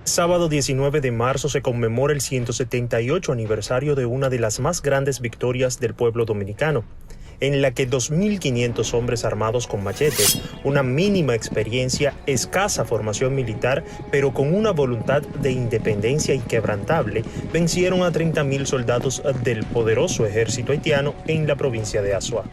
Sábado 19 de marzo se conmemora el 178 aniversario de una de las más grandes victorias del pueblo dominicano, en la que 2.500 hombres armados con machetes, una mínima experiencia, escasa formación militar, pero con una voluntad de independencia inquebrantable, vencieron a 30.000 soldados del poderoso ejército haitiano en la provincia de Azua.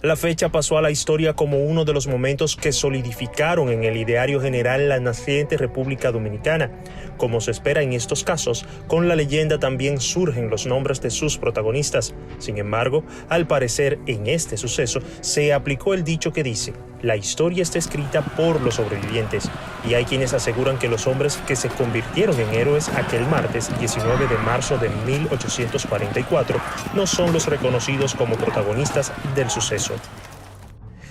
La fecha pasó a la historia como uno de los momentos que solidificaron en el ideario general la naciente República Dominicana. Como se espera en estos casos, con la leyenda también surgen los nombres de sus protagonistas. Sin embargo, al parecer, en este suceso se aplicó el dicho que dice: la historia está escrita por los sobrevivientes, y hay quienes aseguran que los hombres que se convirtieron en héroes aquel martes 19 de marzo de 1844 no son los reconocidos como protagonistas del suceso.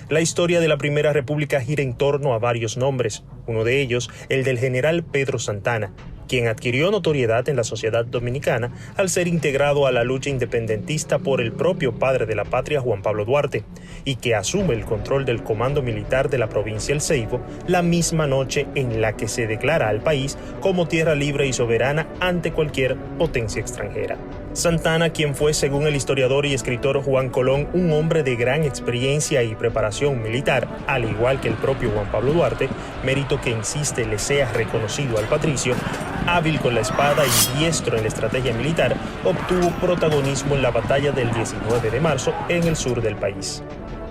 La historia de la Primera República gira en torno a varios nombres, uno de ellos el del general Pedro Santana, quien adquirió notoriedad en la sociedad dominicana al ser integrado a la lucha independentista por el propio padre de la patria, Juan Pablo Duarte, y que asume el control del comando militar de la provincia El Ceibo la misma noche en la que se declara al país como tierra libre y soberana ante cualquier potencia extranjera. Santana, quien fue, según el historiador y escritor Juan Colón, un hombre de gran experiencia y preparación militar, al igual que el propio Juan Pablo Duarte, mérito que insiste le sea reconocido al patricio, hábil con la espada y diestro en la estrategia militar, obtuvo protagonismo en la batalla del 19 de marzo en el sur del país.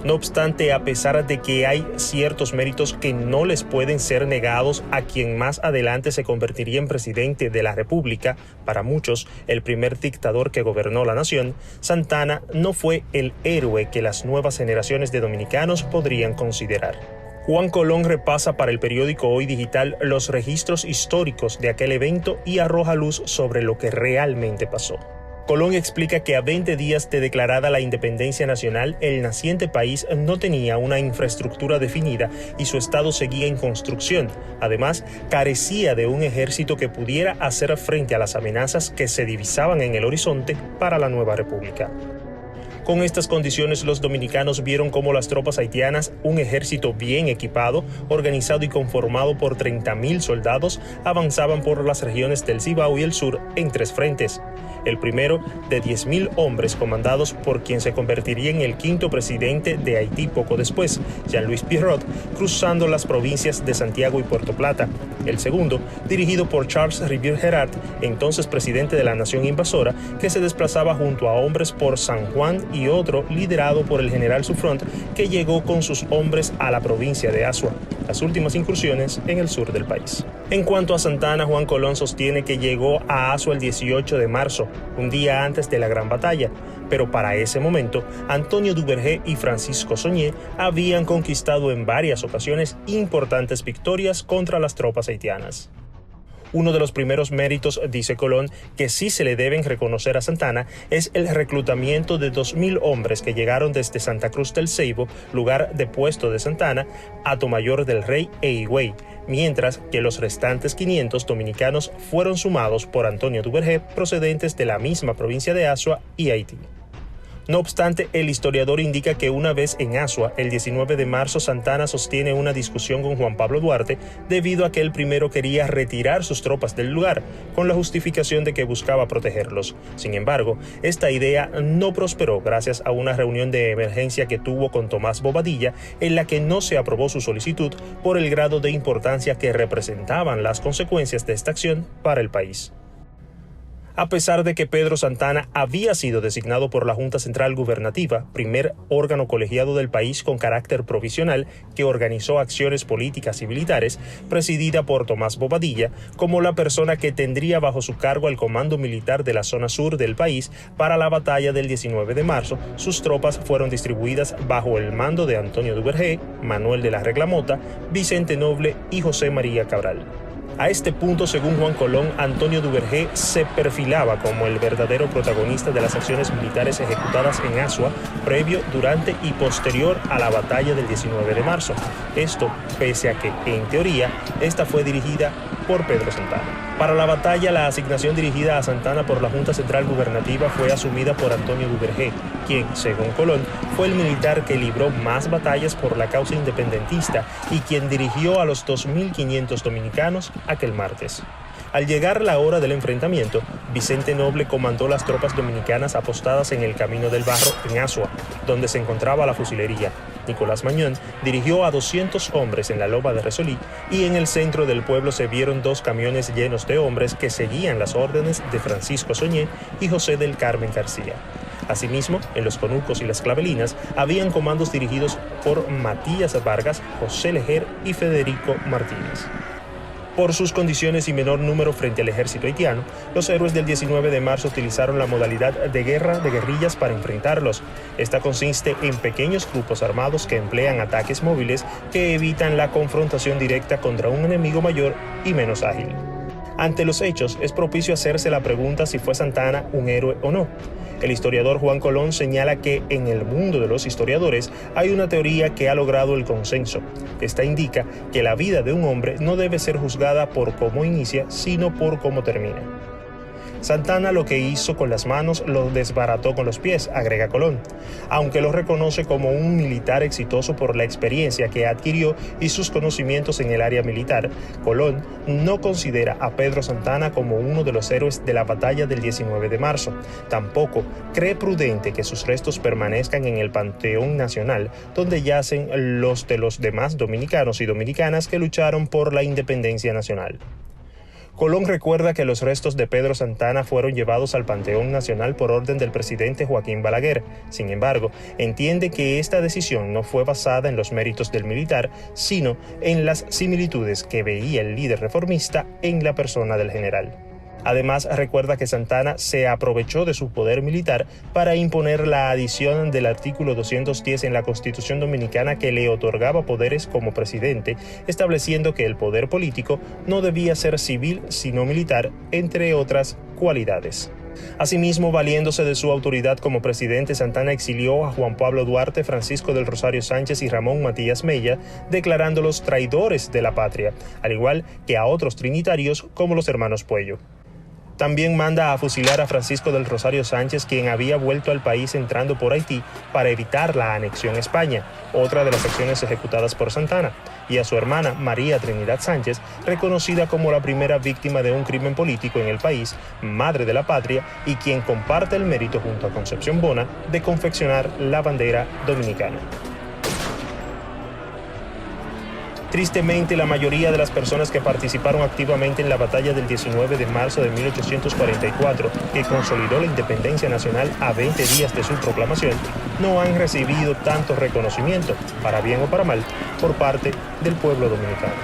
No obstante, a pesar de que hay ciertos méritos que no les pueden ser negados a quien más adelante se convertiría en presidente de la República, para muchos el primer dictador que gobernó la nación, Santana no fue el héroe que las nuevas generaciones de dominicanos podrían considerar. Juan Colón repasa para el periódico Hoy Digital los registros históricos de aquel evento y arroja luz sobre lo que realmente pasó. Colón explica que a 20 días de declarada la independencia nacional, el naciente país no tenía una infraestructura definida y su estado seguía en construcción. Además, carecía de un ejército que pudiera hacer frente a las amenazas que se divisaban en el horizonte para la nueva república. Con estas condiciones, los dominicanos vieron cómo las tropas haitianas, un ejército bien equipado, organizado y conformado por 30.000 soldados, avanzaban por las regiones del Cibao y el sur en 3 frentes. El primero, de 10.000 hombres comandados por quien se convertiría en el 5º presidente de Haití poco después, Jean-Louis Pierrot, cruzando las provincias de Santiago y Puerto Plata. El segundo, dirigido por Charles Rivière Gerard, entonces presidente de la nación invasora, que se desplazaba junto a hombres por San Juan, y otro liderado por el general Suffront, que llegó con sus hombres a la provincia de Azua, las últimas incursiones en el sur del país. En cuanto a Santana, Juan Colón sostiene que llegó a Azua el 18 de marzo, un día antes de la gran batalla, pero para ese momento Antonio Duvergé y Francisco Soñé habían conquistado en varias ocasiones importantes victorias contra las tropas haitianas. Uno de los primeros méritos, dice Colón, que sí se le deben reconocer a Santana es el reclutamiento de 2.000 hombres que llegaron desde Santa Cruz del Ceibo, lugar de puesto de Santana, a Tomayor del Rey e Higüey, mientras que los restantes 500 dominicanos fueron sumados por Antonio Duvergé, procedentes de la misma provincia de Azua y Haití. No obstante, el historiador indica que una vez en Azua, el 19 de marzo, Santana sostiene una discusión con Juan Pablo Duarte debido a que él primero quería retirar sus tropas del lugar, con la justificación de que buscaba protegerlos. Sin embargo, esta idea no prosperó gracias a una reunión de emergencia que tuvo con Tomás Bobadilla, en la que no se aprobó su solicitud por el grado de importancia que representaban las consecuencias de esta acción para el país. A pesar de que Pedro Santana había sido designado por la Junta Central Gubernativa, primer órgano colegiado del país con carácter provisional que organizó acciones políticas y militares, presidida por Tomás Bobadilla, como la persona que tendría bajo su cargo el comando militar de la zona sur del país para la batalla del 19 de marzo, sus tropas fueron distribuidas bajo el mando de Antonio Duvergé, Manuel de la Reglamota, Vicente Noble y José María Cabral. A este punto, según Juan Colón, Antonio Duvergé se perfilaba como el verdadero protagonista de las acciones militares ejecutadas en Azua, previo, durante y posterior a la batalla del 19 de marzo. Esto, pese a que, en teoría, esta fue dirigida por Pedro Santana. Para la batalla, la asignación dirigida a Santana por la Junta Central Gubernativa fue asumida por Antonio Duvergé, quien, según Colón, fue el militar que libró más batallas por la causa independentista y quien dirigió a los 2.500 dominicanos aquel martes. Al llegar la hora del enfrentamiento, Vicente Noble comandó las tropas dominicanas apostadas en el Camino del Barro en Azua, donde se encontraba la fusilería. Nicolás Mañón dirigió a 200 hombres en la Loma de Resolí y en el centro del pueblo se vieron 2 camiones llenos de hombres que seguían las órdenes de Francisco Soñé y José del Carmen García. Asimismo, en los conucos y las clavelinas habían comandos dirigidos por Matías Vargas, José Lejer y Federico Martínez. Por sus condiciones y menor número frente al ejército haitiano, los héroes del 19 de marzo utilizaron la modalidad de guerra de guerrillas para enfrentarlos. Esta consiste en pequeños grupos armados que emplean ataques móviles que evitan la confrontación directa contra un enemigo mayor y menos ágil. Ante los hechos, es propicio hacerse la pregunta si fue Santana un héroe o no. El historiador Juan Colón señala que en el mundo de los historiadores hay una teoría que ha logrado el consenso. Esta indica que la vida de un hombre no debe ser juzgada por cómo inicia, sino por cómo termina. Santana lo que hizo con las manos lo desbarató con los pies, agrega Colón, aunque lo reconoce como un militar exitoso por la experiencia que adquirió y sus conocimientos en el área militar. Colón no considera a Pedro Santana como uno de los héroes de la batalla del 19 de marzo. Tampoco cree prudente que sus restos permanezcan en el Panteón Nacional, donde yacen los de los demás dominicanos y dominicanas que lucharon por la independencia nacional. Colón recuerda que los restos de Pedro Santana fueron llevados al Panteón Nacional por orden del presidente Joaquín Balaguer. Sin embargo, entiende que esta decisión no fue basada en los méritos del militar, sino en las similitudes que veía el líder reformista en la persona del general. Además, recuerda que Santana se aprovechó de su poder militar para imponer la adición del artículo 210 en la Constitución Dominicana que le otorgaba poderes como presidente, estableciendo que el poder político no debía ser civil sino militar, entre otras cualidades. Asimismo, valiéndose de su autoridad como presidente, Santana exilió a Juan Pablo Duarte, Francisco del Rosario Sánchez y Ramón Matías Mella, declarándolos traidores de la patria, al igual que a otros trinitarios como los hermanos Puello. También manda a fusilar a Francisco del Rosario Sánchez, quien había vuelto al país entrando por Haití para evitar la anexión a España, otra de las acciones ejecutadas por Santana, y a su hermana María Trinidad Sánchez, reconocida como la primera víctima de un crimen político en el país, madre de la patria y quien comparte el mérito junto a Concepción Bona de confeccionar la bandera dominicana. Tristemente, la mayoría de las personas que participaron activamente en la batalla del 19 de marzo de 1844, que consolidó la independencia nacional a 20 días de su proclamación, no han recibido tanto reconocimiento, para bien o para mal, por parte del pueblo dominicano.